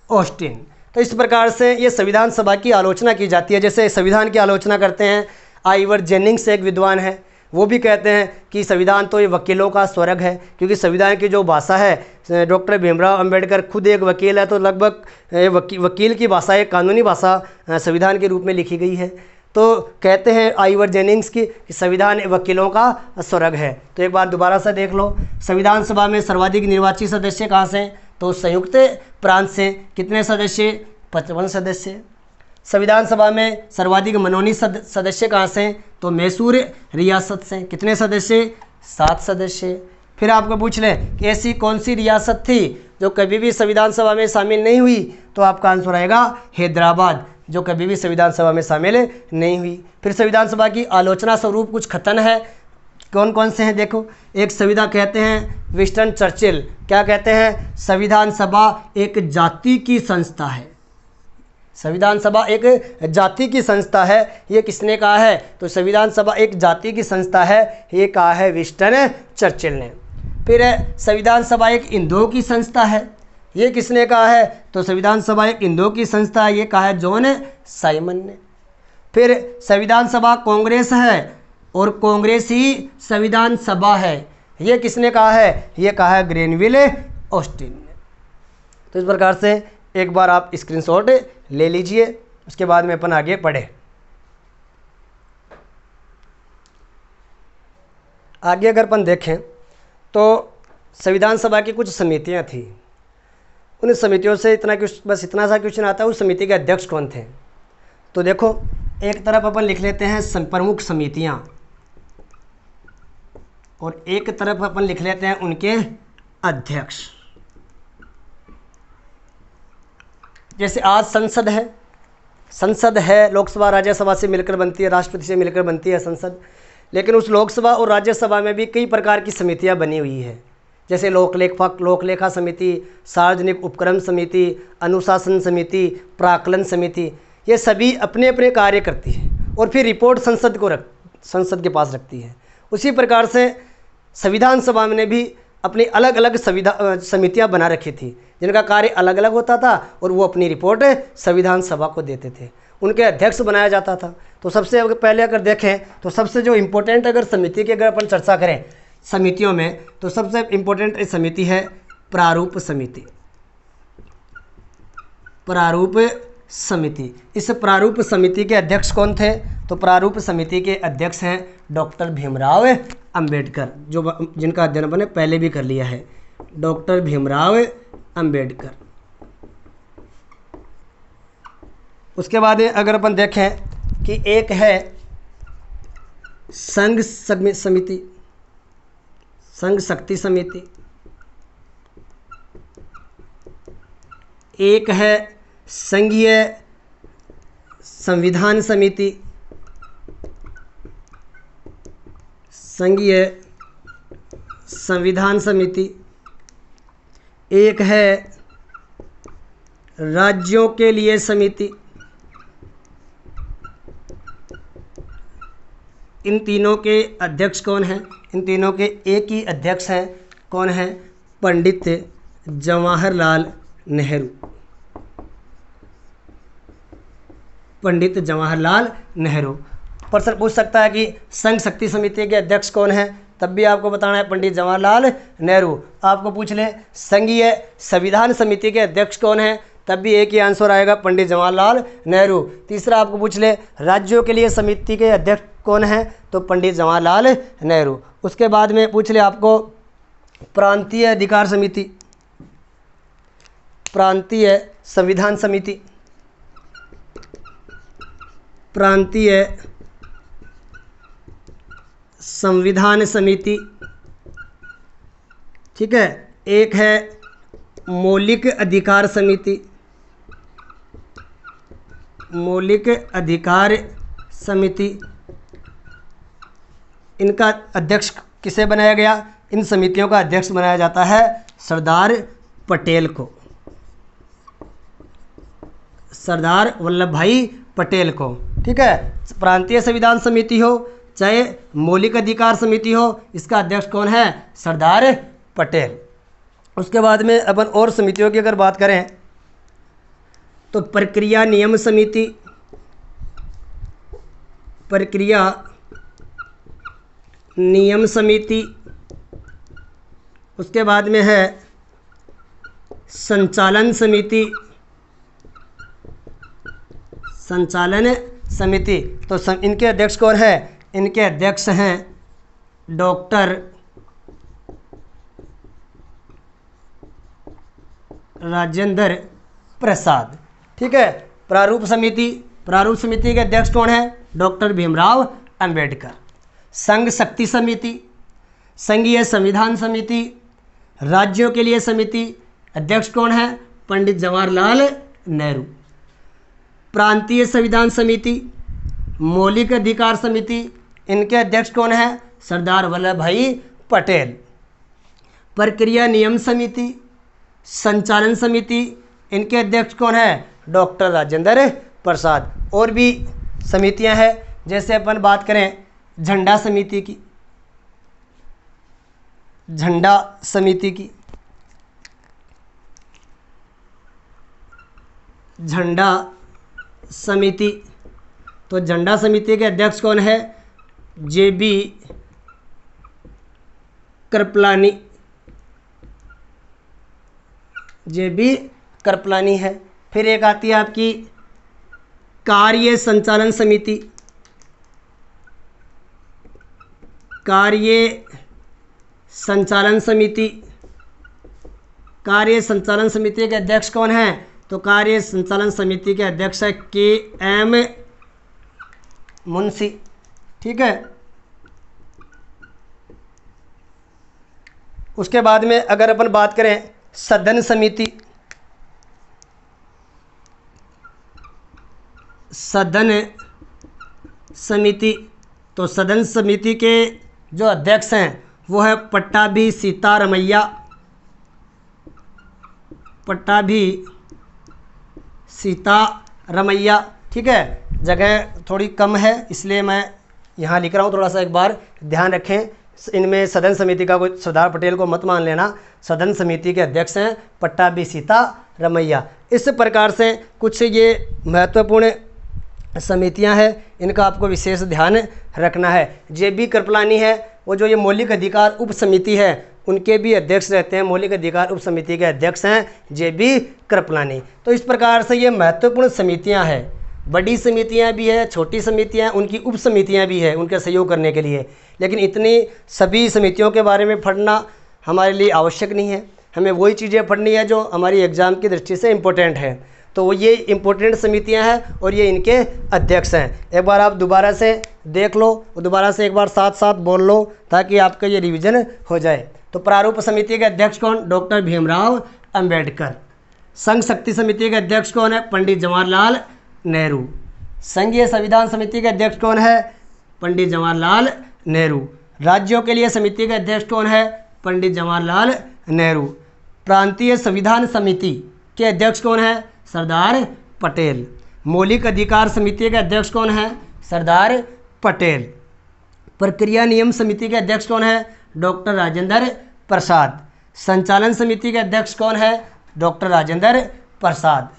ऑस्टिन। तो इस प्रकार से ये संविधान सभा की आलोचना की जाती है। जैसे संविधान की आलोचना करते हैं आइवर जेनिंग्स, एक विद्वान है, वो भी कहते हैं कि संविधान तो ये वकीलों का स्वर्ग है, क्योंकि संविधान की जो भाषा है, डॉक्टर भीमराव अंबेडकर खुद एक वकील है, तो लगभग वकील की भाषा, एक कानूनी भाषा संविधान के रूप में लिखी गई है। तो कहते हैं आइवर जेनिंग्स की संविधान वकीलों का स्वर्ग है। तो एक बार दोबारा से देख लो, संविधान सभा में सर्वाधिक निर्वाचित सदस्य कहाँ से? तो संयुक्त प्रांत से। कितने सदस्य? 55 सदस्य। संविधान सभा में सर्वाधिक मनोनीत सदस्य कहाँ से? तो मैसूर रियासत से। कितने सदस्य? 7 सदस्य। फिर आपको पूछ लें कि ऐसी कौन सी रियासत थी जो कभी भी संविधान सभा में शामिल नहीं हुई? तो आपका आंसर आएगा हैदराबाद, जो कभी भी संविधान सभा में शामिल नहीं हुई। फिर संविधान सभा की आलोचना स्वरूप कुछ कथन है, कौन कौन से हैं देखो। एक संविधान कहते हैं विंस्टन चर्चिल, क्या कहते हैं? संविधान सभा एक जाति की संस्था है। संविधान सभा एक जाति की संस्था है, ये किसने कहा है? तो संविधान सभा एक जाति की संस्था है, ये कहा है विंस्टन चर्चिल ने। फिर संविधान सभा एक हिंदुओं की संस्था है, ये किसने कहा है? तो संविधान सभा एक हिंदुओं की संस्था है, ये कहा है जॉन साइमन ने। फिर संविधान सभा कांग्रेस है और कांग्रेस ही संविधान सभा है, ये किसने कहा है? ये कहा है ग्रेनविल ऑस्टिन ने। तो इस प्रकार से एक बार आप स्क्रीनशॉट ले लीजिए, उसके बाद में अपन आगे बढ़े। आगे अगर अपन देखें तो संविधान सभा की कुछ समितियां थी, उन समितियों से बस इतना सा क्वेश्चन आता है, उस समिति के अध्यक्ष कौन थे? तो देखो, एक तरफ अपन लिख लेते हैं प्रमुख समितियां और एक तरफ अपन लिख लेते हैं उनके अध्यक्ष। जैसे आज संसद है, लोकसभा राज्यसभा से मिलकर बनती है, राष्ट्रपति से मिलकर बनती है संसद। लेकिन उस लोकसभा और राज्यसभा में भी कई प्रकार की समितियां बनी हुई है, जैसे लोकलेखा समिति, सार्वजनिक उपक्रम समिति, अनुशासन समिति, प्राक्कलन समिति। ये सभी अपने अपने कार्य करती है और फिर रिपोर्ट संसद के पास रखती है। उसी प्रकार से संविधान सभा ने भी अपनी अलग अलग समितियां बना रखी थी, जिनका कार्य अलग अलग होता था और वो अपनी रिपोर्ट संविधान सभा को देते थे। उनके अध्यक्ष बनाया जाता था। तो सबसे पहले अगर देखें तो सबसे जो इम्पोर्टेंट अगर समिति की अगर अपन चर्चा करें समितियों में, तो सबसे इम्पोर्टेंट समिति है प्रारूप समिति। प्रारूप समिति, इस प्रारूप समिति के अध्यक्ष कौन थे? तो प्रारूप समिति के अध्यक्ष हैं डॉक्टर भीमराव अंबेडकर, जिनका अध्ययन अपन ने पहले भी कर लिया है, डॉक्टर भीमराव अंबेडकर। उसके बाद अगर अपन देखें कि एक है संघ समिति, संघ शक्ति समिति, एक है संघीय संविधान समिति, संघीय संविधान समिति, एक है राज्यों के लिए समिति। इन तीनों के अध्यक्ष कौन हैं? इन तीनों के एक ही अध्यक्ष हैं, कौन है? पंडित जवाहरलाल नेहरू। पंडित जवाहरलाल नेहरू। प्रश्न पूछ सकता है कि संघ शक्ति समिति के अध्यक्ष कौन है, तब भी आपको बताना है पंडित जवाहरलाल नेहरू। आपको पूछ ले संघीय संविधान समिति के अध्यक्ष कौन है, तब भी एक ही आंसर आएगा पंडित जवाहरलाल नेहरू। तीसरा आपको पूछ ले राज्यों के लिए समिति के अध्यक्ष कौन है, तो पंडित जवाहरलाल नेहरू। उसके बाद में पूछ ले आपको प्रांतीय अधिकार समिति, प्रांतीय संविधान समिति, प्रांतीय संविधान समिति, ठीक है। एक है मौलिक अधिकार समिति, मौलिक अधिकार समिति। इनका अध्यक्ष किसे बनाया गया? इन समितियों का अध्यक्ष बनाया जाता है सरदार पटेल को, सरदार वल्लभ भाई पटेल को, ठीक है। प्रांतीय संविधान समिति हो चाहे मौलिक अधिकार समिति हो, इसका अध्यक्ष कौन है? सरदार पटेल। उसके बाद में अपन और समितियों की अगर बात करें तो प्रक्रिया नियम समिति, प्रक्रिया नियम समिति। उसके बाद में है संचालन समिति, संचालन समिति। तो इनके अध्यक्ष कौन है? इनके अध्यक्ष हैं डॉक्टर राजेंद्र प्रसाद, ठीक है। प्रारूप समिति, प्रारूप समिति के अध्यक्ष कौन है? डॉक्टर भीमराव अंबेडकर। संघ शक्ति समिति, संघीय संविधान समिति, राज्यों के लिए समिति, अध्यक्ष कौन है? पंडित जवाहरलाल नेहरू। प्रांतीय संविधान समिति, मौलिक अधिकार समिति, इनके अध्यक्ष कौन है? सरदार वल्लभ भाई पटेल। प्रक्रिया नियम समिति, संचालन समिति, इनके अध्यक्ष कौन है? डॉक्टर राजेंद्र प्रसाद। और भी समितियां हैं, जैसे अपन बात करें झंडा समिति की, झंडा समिति की, झंडा समिति। तो झंडा समिति के अध्यक्ष कौन है? JB कृपलानी, JB कृपलानी है। फिर एक आती है आपकी कार्य संचालन समिति, कार्य संचालन समिति। कार्य संचालन समिति के अध्यक्ष कौन है? तो कार्य संचालन समिति के अध्यक्ष है KM मुंशी, ठीक है। उसके बाद में अगर अपन बात करें सदन समिति, सदन समिति। तो सदन समिति के जो अध्यक्ष हैं वो है पट्टाभी सीतारमैया, पट्टाभी सीतारमैया, ठीक है। जगह थोड़ी कम है इसलिए मैं यहाँ लिख रहा हूँ, थोड़ा सा एक बार ध्यान रखें। इनमें सदन समिति का कोई सरदार पटेल को मत मान लेना। सदन समिति के अध्यक्ष हैं पट्टाभी सीतारमैया। इस प्रकार से कुछ ये महत्वपूर्ण समितियां हैं, इनका आपको विशेष ध्यान रखना है। JB कृपलानी है, वो जो ये मौलिक अधिकार उप समिति है उनके भी अध्यक्ष रहते हैं। मौलिक अधिकार उप समिति के अध्यक्ष हैं JB कृपलानी। तो इस प्रकार से ये महत्वपूर्ण समितियां हैं। बड़ी समितियां भी है, छोटी समितियां, उनकी उप समितियां भी है उनका सहयोग करने के लिए। लेकिन इतनी सभी समितियों के बारे में पढ़ना हमारे लिए आवश्यक नहीं है। हमें वही चीज़ें पढ़नी है जो हमारी एग्ज़ाम की दृष्टि से इम्पोर्टेंट है। तो वो ये इम्पोर्टेंट समितियां हैं और ये इनके अध्यक्ष हैं। एक बार आप दोबारा से देख लो और दोबारा से एक बार साथ साथ बोल लो ताकि आपका ये रिवीजन हो जाए। तो प्रारूप समिति के अध्यक्ष कौन? डॉक्टर भीमराव अंबेडकर। संघ शक्ति समिति के अध्यक्ष कौन है? पंडित जवाहरलाल नेहरू। संघीय संविधान समिति के अध्यक्ष कौन है? पंडित जवाहरलाल नेहरू। राज्यों के लिए समिति के अध्यक्ष कौन है? पंडित जवाहरलाल नेहरू। प्रांतीय संविधान समिति के अध्यक्ष कौन है? सरदार पटेल। मौलिक अधिकार समिति के अध्यक्ष कौन है? सरदार पटेल। प्रक्रिया नियम समिति के अध्यक्ष कौन है? डॉक्टर राजेंद्र प्रसाद। संचालन समिति के अध्यक्ष कौन है? डॉक्टर राजेंद्र प्रसाद।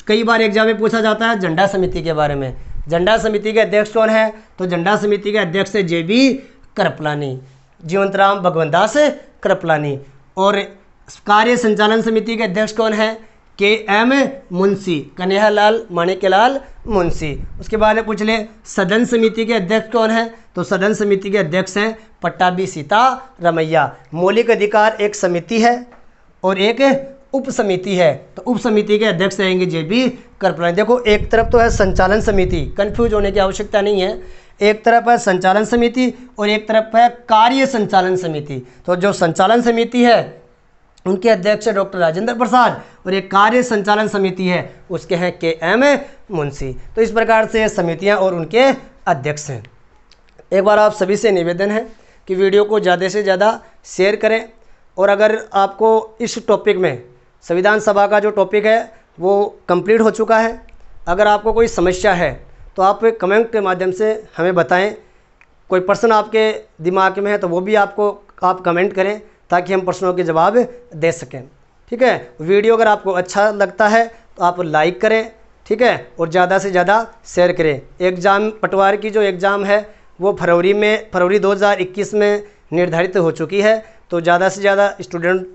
कई बार एग्जाम में पूछा जाता है झंडा समिति के बारे में। झंडा समिति के अध्यक्ष कौन है? तो झंडा समिति के अध्यक्ष है JB कृपलानी, जीवंतराम भगवंतदास कृपलानी। और कार्य संचालन समिति के अध्यक्ष कौन है? KM मुंशी, कन्हैयालाल माणिक्यलाल मुंशी। उसके बाद में पूछ ले सदन समिति के अध्यक्ष कौन है? तो सदन समिति के अध्यक्ष हैं पट्टाभी सीतारमैया। मौलिक अधिकार एक समिति है और एक उप समिति है तो उप समिति के अध्यक्ष रहेंगे JB कृपलानी। देखो एक तरफ तो है संचालन समिति, कन्फ्यूज होने की आवश्यकता नहीं है, एक तरफ है संचालन समिति और एक तरफ है कार्य संचालन समिति। तो जो संचालन समिति है उनके अध्यक्ष है डॉक्टर राजेंद्र प्रसाद और एक कार्य संचालन समिति है उसके हैं KM मुंशी। तो इस प्रकार से समितियां और उनके अध्यक्ष हैं। एक बार आप सभी से निवेदन है कि वीडियो को ज़्यादा से ज़्यादा शेयर करें और अगर आपको इस टॉपिक में संविधान सभा का जो टॉपिक है वो कंप्लीट हो चुका है, अगर आपको कोई समस्या है तो आप कमेंट के माध्यम से हमें बताएं। कोई प्रश्न आपके दिमाग में है तो वो भी आप कमेंट करें ताकि हम प्रश्नों के जवाब दे सकें। ठीक है, वीडियो अगर आपको अच्छा लगता है तो आप लाइक करें, ठीक है, और ज़्यादा से ज़्यादा शेयर करें। एग्ज़ाम पटवारी की जो एग्ज़ाम है वो फरवरी 2021 में निर्धारित हो चुकी है। तो ज़्यादा से ज़्यादा स्टूडेंट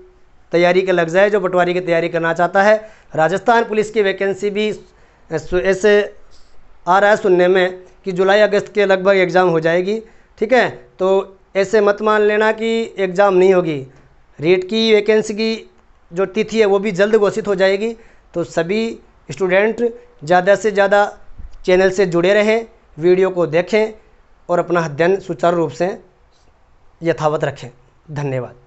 तैयारी के लग जाए जो पटवारी की तैयारी करना चाहता है। राजस्थान पुलिस की वैकेंसी भी ऐसे आ रहा है सुनने में कि जुलाई अगस्त के लगभग एग्ज़ाम हो जाएगी। ठीक है, तो ऐसे मत मान लेना कि एग्ज़ाम नहीं होगी। रीट की वैकेंसी की जो तिथि है वो भी जल्द घोषित हो जाएगी। तो सभी स्टूडेंट ज़्यादा से ज़्यादा चैनल से जुड़े रहें, वीडियो को देखें और अपना अध्ययन सुचारू रूप से यथावत रखें। धन्यवाद।